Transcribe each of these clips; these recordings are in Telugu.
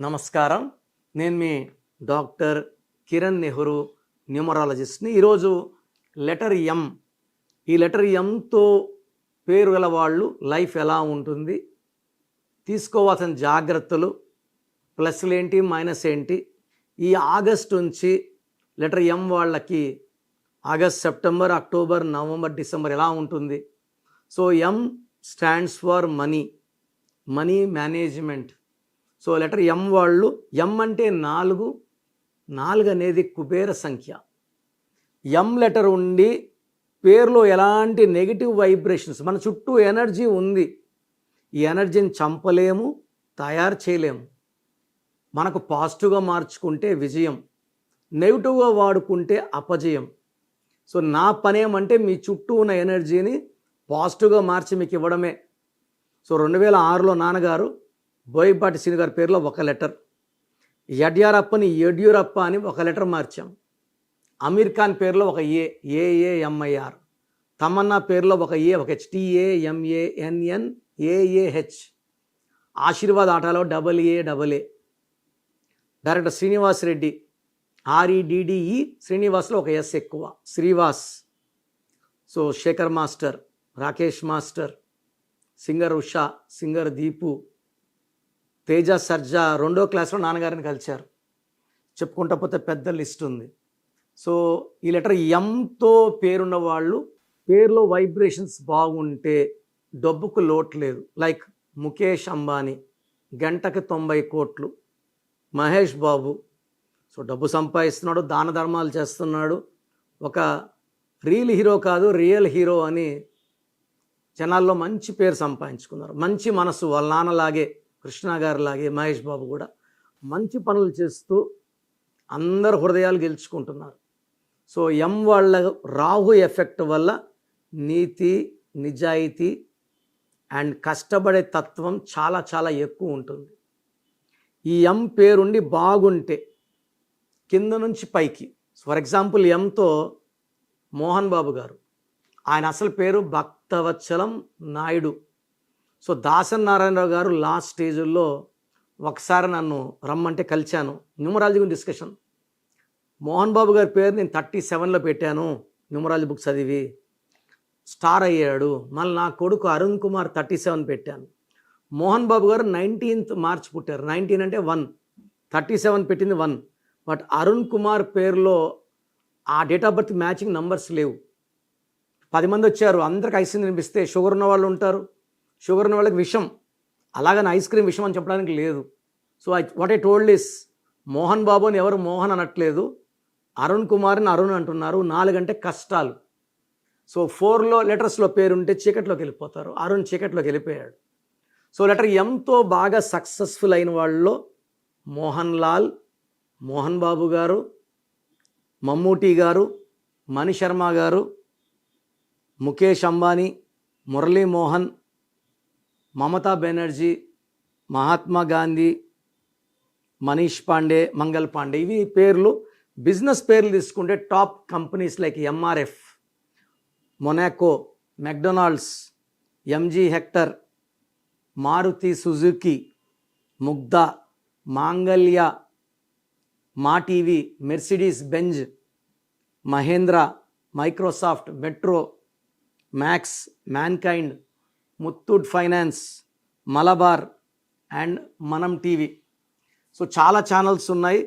నమస్కారం. నేను మీ డాక్టర్ కిరణ్ నెహ్రూ, న్యూమరాలజిస్ట్ని. ఈరోజు లెటర్ ఎం. ఈ లెటర్ ఎంతో పేరు గల వాళ్ళు లైఫ్ ఎలా ఉంటుంది, తీసుకోవాల్సిన జాగ్రత్తలు, ప్లస్లు ఏంటి, మైనస్ ఏంటి, ఈ ఆగస్ట్ నుంచి లెటర్ ఎం వాళ్ళకి August, September, October, November, December ఎలా ఉంటుంది. So M stands for money, money management. So letter ఎం వాళ్ళు, ఎం అంటే 4 అనేది కుబేర సంఖ్య. ఎం లెటర్ ఉండి పేరులో ఎలాంటి నెగిటివ్ వైబ్రేషన్స్, మన చుట్టూ ఎనర్జీ ఉంది, ఈ ఎనర్జీని చంపలేము, తయారు చేయలేము. మనకు పాజిటివ్గా మార్చుకుంటే విజయం, నెగిటివ్గా వాడుకుంటే అపజయం. సో నా పనేమంటే మీ చుట్టూ ఉన్న ఎనర్జీని పాజిటివ్గా మార్చి మీకు ఇవ్వడమే. సో 2006లో నాన్నగారు బోయపాటి శ్రీను గారి పేరులో ఒక లెటర్, యడ్యూరప్పని యడ్యూరప్ప అని ఒక లెటర్ మార్చాం. అమీర్ ఖాన్ పేరులో ఒక ఏఏఎంఐఆర్, తమన్నా పేరులో ఒక ఒక HTAMANNAAH, ఆశీర్వాద్ ఆటలో AA. Director Srinivas Reddy REDDE, శ్రీనివాస్లో ఒక S ఎక్కువ, Srivas. So Shekhar master, Rakesh master, singer Usha, singer Deepu, Teja Sarja 2వ క్లాస్లో నాన్నగారిని కలిశారు. చెప్పుకుంటా పోతే పెద్ద లిస్ట్ ఉంది. సో ఈ లెటర్ ఎంతో పేరున్న వాళ్ళు, పేరులో వైబ్రేషన్స్ బాగుంటే డబ్బుకు లోటు లేదు. లైక్ ముఖేష్ అంబానీ, గంటకి 90 కోట్లు. మహేష్ బాబు, సో డబ్బు సంపాదిస్తున్నాడు, దాన ధర్మాలు చేస్తున్నాడు, ఒక రీల్ హీరో కాదు రియల్ హీరో అని జనాల్లో మంచి పేరు సంపాదించుకున్నారు. మంచి మనసు, వాళ్ళ నాన్నలాగే, కృష్ణ గారిలాగే మహేష్ బాబు కూడా మంచి పనులు చేస్తూ అందరు హృదయాలు గెలుచుకుంటున్నారు. సో ఎం వాళ్ళ రాహు ఎఫెక్ట్ వల్ల నీతి, నిజాయితీ అండ్ కష్టపడే తత్వం చాలా చాలా ఎక్కువ ఉంటుంది. ఈ ఎం పేరుండి బాగుంటే కింద నుంచి పైకి, ఫర్ ఎగ్జాంపుల్ ఎంతో మోహన్ బాబు గారు, ఆయన అసలు పేరు భక్తవత్సలం నాయుడు. సో దాసన్ నారాయణరావు గారు లాస్ట్ స్టేజ్లో ఒకసారి నన్ను రమ్మంటే కలిశాను, న్యూమరాలజీ గురించి డిస్కషన్. మోహన్ బాబు గారి పేరు నేను 37లో పెట్టాను, న్యూమరాలజీ బుక్స్ చదివి స్టార్ అయ్యాడు. మళ్ళీ నా కొడుకు అరుణ్ కుమార్ 37 పెట్టాను. మోహన్ బాబు గారు 19th మార్చ్ పుట్టారు, 19 అంటే 1, 37 పెట్టింది 1. బట్ అరుణ్ కుమార్ పేరులో ఆ date of birth matching numbers లేవు. 10 మంది వచ్చారు, అందరికి ఐస్ క్రీమ్ తినిపిస్తే షుగర్ ఉన్న వాళ్ళు ఉంటారు, షుగర్ ఉన్న వాళ్ళకి విషం, అలాగని ఐస్ క్రీమ్ విషం అని చెప్పడానికి లేదు. So what I told is, Mohan Babu అని ఎవరు మోహన్ అనట్లేదు, అరుణ్ కుమార్ని అరుణ్ అంటున్నారు. 4 అంటే కష్టాలు. సో 4లో లెటర్స్లో పేరుంటే చీకట్లోకి వెళ్ళిపోతారు, అరుణ్ చీకట్లోకి వెళ్ళిపోయాడు. సో లెటర్ ఎంతో బాగా సక్సెస్ఫుల్ అయిన వాళ్ళలో మోహన్ లాల్, మోహన్ బాబు గారు, మమ్మూటి గారు, మణిశర్మ గారు, ముఖేష్ అంబానీ, మురళీ మోహన్, మమతా బెనర్జీ, మహాత్మా గాంధీ, మనీష్ పాండే, మంగల్ పాండే. ఇవి పేర్లు. బిజినెస్ పేర్లు తీసుకుంటే top companies like MRF, Monaco, McDonald's, MG Hector, Maruti Suzuki, Mugdha, Mangalya, Maa TV, Mercedes Benz, Mahindra, Microsoft, Metro, Max, Mankind, Muthoot Finance, Malabar and Manam TV. So చాలా ఛానల్స్ ఉన్నాయి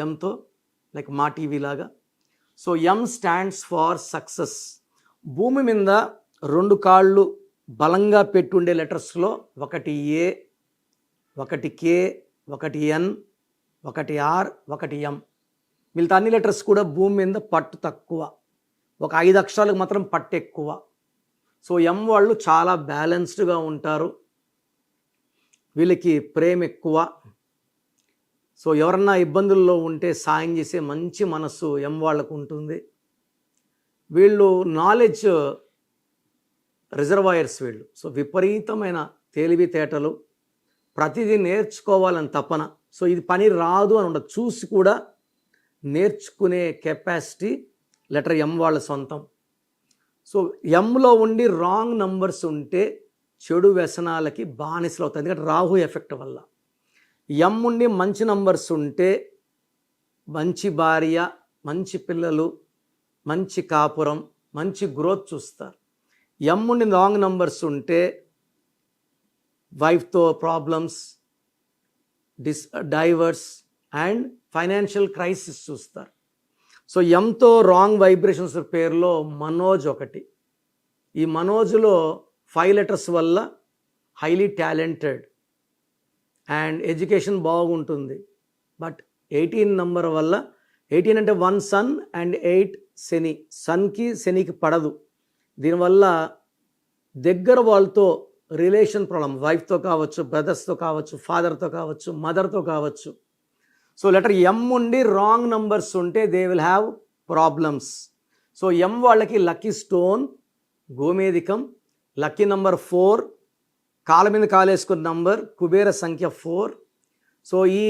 ఎంతో, లైక్ మా టీవీ లాగా. So M stands for success. భూమి మీద 2 కాళ్ళు బలంగా పెట్టుండే లెటర్స్లో ఒకటి A, ఒకటి K, ఒకటి N, ఒకటి R, ఒకటి M. మిగతా అన్ని లెటర్స్ కూడా భూమి మీద పట్టు తక్కువ, ఒక 5 అక్షరాలకు మాత్రం పట్టు ఎక్కువ. సో ఎం వాళ్ళు చాలా బ్యాలెన్స్డ్గా ఉంటారు, వీళ్ళకి ప్రేమ ఎక్కువ. సో ఎవరన్నా ఇబ్బందుల్లో ఉంటే సాయం చేసే మంచి మనస్సు ఎం వాళ్ళకు ఉంటుంది. వీళ్ళు నాలెడ్జ్ రిజర్వాయర్స్ వీళ్ళు. సో విపరీతమైన తెలివితేటలు, ప్రతిదీ నేర్చుకోవాలని తపన. సో ఇది పని రాదు అని ఉండదు, చూసి కూడా నేర్చుకునే కెపాసిటీ లెటర్ ఎం వాళ్ళ సొంతం. సో ఎంలో ఉండి రాంగ్ నంబర్స్ ఉంటే చెడు వ్యసనాలకి బానిసలు అవుతాయి, ఎందుకంటే రాహు ఎఫెక్ట్ వల్ల. ఎం ఉండి మంచి నంబర్స్ ఉంటే మంచి భార్య, మంచి పిల్లలు, మంచి కాపురం, మంచి గ్రోత్ చూస్తారు. ఎం ఉండి రాంగ్ నంబర్స్ ఉంటే వైఫ్తో problems, divorce and financial crisis చూస్తారు. సో ఎంతో రాంగ్ వైబ్రేషన్స్ పేరులో మనోజ్ ఒకటి. ఈ మనోజ్లో 5 letters వల్ల హైలీ టాలెంటెడ్ అండ్ ఎడ్యుకేషన్ బాగుంటుంది. బట్ 18 నెంబర్ వల్ల 18 అంటే 1 సన్ అండ్ 8 శని. సన్కి శనికి పడదు. దీనివల్ల దగ్గర వాళ్ళతో రిలేషన్ ప్రాబ్లం, వైఫ్తో కావచ్చు, బ్రదర్స్తో కావచ్చు, ఫాదర్తో కావచ్చు, మదర్తో కావచ్చు. సో లెటర్ ఎం ఉండి రాంగ్ నంబర్స్ ఉంటే they will have problems. So M వాళ్ళకి లక్కీ స్టోన్ గోమేధికం, లక్కీ నంబర్ 4, కాళ్ళ మీద కాలేసుకున్న నంబర్, కుబేర సంఖ్య 4. సో ఈ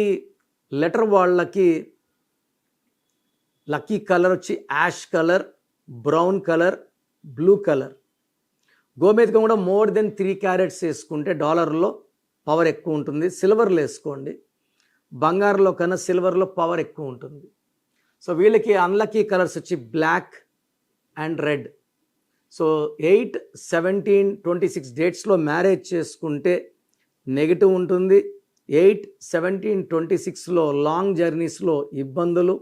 లెటర్ వాళ్ళకి లక్కీ కలర్ వచ్చి ash colour, brown colour, blue colour. గోమేధికం కూడా మోర్ దెన్ 3 carats వేసుకుంటే డాలర్లో పవర్ ఎక్కువ ఉంటుంది. సిల్వర్లో వేసుకోండి, బంగారులో కన్నా సిల్వర్లో పవర్ ఎక్కువ ఉంటుంది. సో వీళ్ళకి అన్లక్కీ కలర్స్ వచ్చి బ్లాక్ అండ్ రెడ్. సో 8, 17, 26 డేట్స్లో మ్యారేజ్ చేసుకుంటే నెగిటివ్ ఉంటుంది. 8, 17, 26లో లాంగ్ జర్నీస్లో ఇబ్బందులు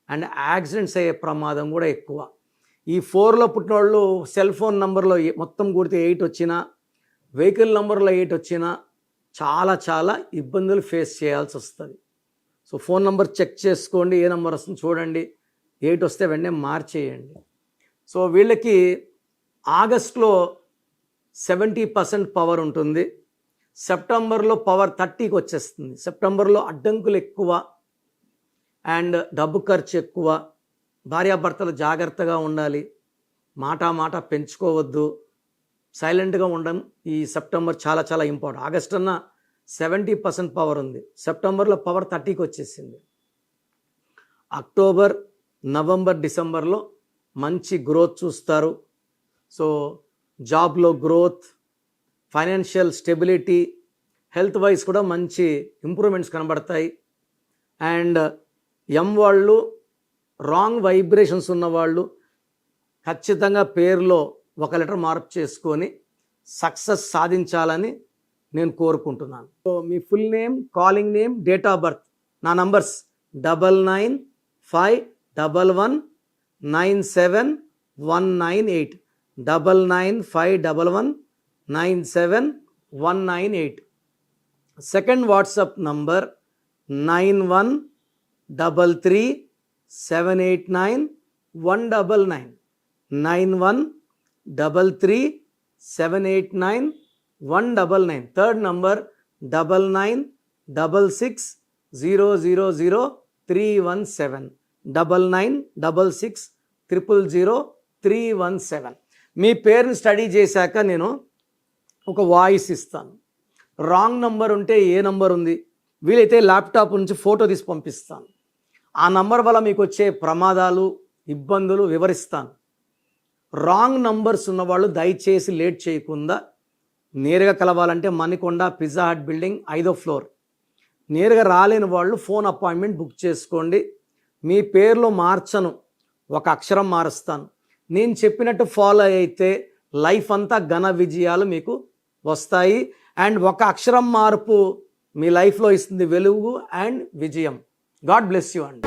అండ్ యాక్సిడెంట్స్ అయ్యే ప్రమాదం కూడా ఎక్కువ. ఈ 4లో పుట్టిన వాళ్ళు సెల్ ఫోన్ నంబర్లో మొత్తం కూడితే 8 వచ్చినా, వెహికల్ నంబర్లో 8 వచ్చినా చాలా ఇబ్బందులు ఫేస్ చేయాల్సి వస్తుంది. సో ఫోన్ నంబర్ చెక్ చేసుకోండి, ఏ నెంబర్ వస్తుంది చూడండి. 8 వస్తే వెంటనే మార్చేయండి. సో వీళ్ళకి ఆగస్ట్లో 70% పవర్ ఉంటుంది. సెప్టెంబర్లో పవర్ 30కి వచ్చేస్తుంది. సెప్టెంబర్లో అడ్డంకులు ఎక్కువ అండ్ డబ్బు ఖర్చు ఎక్కువ. భార్యాభర్తలు జాగ్రత్తగా ఉండాలి, మాట పెంచుకోవద్దు, సైలెంట్గా ఉండడం. ఈ సెప్టెంబర్ చాలా ఇంపార్టెంట్. ఆగస్ట్ అన్న 70% పవర్ ఉంది, సెప్టెంబర్లో పవర్ 30కి వచ్చేసింది. అక్టోబర్, నవంబర్, డిసెంబర్లో మంచి గ్రోత్ చూస్తారు. సో జాబ్లో growth, financial stability, health wise కూడా మంచి ఇంప్రూవ్మెంట్స్ కనబడతాయి. అండ్ ఎం వాళ్ళు రాంగ్ వైబ్రేషన్స్ ఉన్నవాళ్ళు ఖచ్చితంగా పేరులో 1 letter మార్పు చేసుకొని సక్సెస్ సాధించాలని నేను కోరుకుంటున్నాను. సో మీ full name, calling name, date of birth, నా numbers 9951197198, 9951197198. Second WhatsApp number 9133789199, 9133789199. Third number 9966000317, 9966000317. మీ పేరుని స్టడీ చేశాక నేను ఒక వాయిస్ ఇస్తాను. రాంగ్ నంబర్ ఉంటే ఏ నంబర్ ఉంది, వీలైతే ల్యాప్టాప్ నుంచి ఫోటో తీసి పంపిస్తాను. ఆ నంబర్ వల్ల మీకు వచ్చే ప్రమాదాలు, ఇబ్బందులు వివరిస్తాను. రాంగ్ నంబర్స్ ఉన్నవాళ్ళు దయచేసి లేట్ చేయకుండా నేరుగా కలవాలంటే మణికొండ పిజ్జా హట్ బిల్డింగ్ 5వ ఫ్లోర్. నేరుగా రాలేని వాళ్ళు ఫోన్ అపాయింట్మెంట్ బుక్ చేసుకోండి. మీ పేరులో మార్చను, ఒక అక్షరం మారుస్తాను. నేను చెప్పినట్టు ఫాలో అయితే లైఫ్ అంతా ఘన విజయాలు మీకు వస్తాయి. అండ్ ఒక అక్షరం మార్పు మీ లైఫ్లో ఇస్తుంది వెలుగు అండ్ విజయం. గాడ్ బ్లెస్ యూ అండి.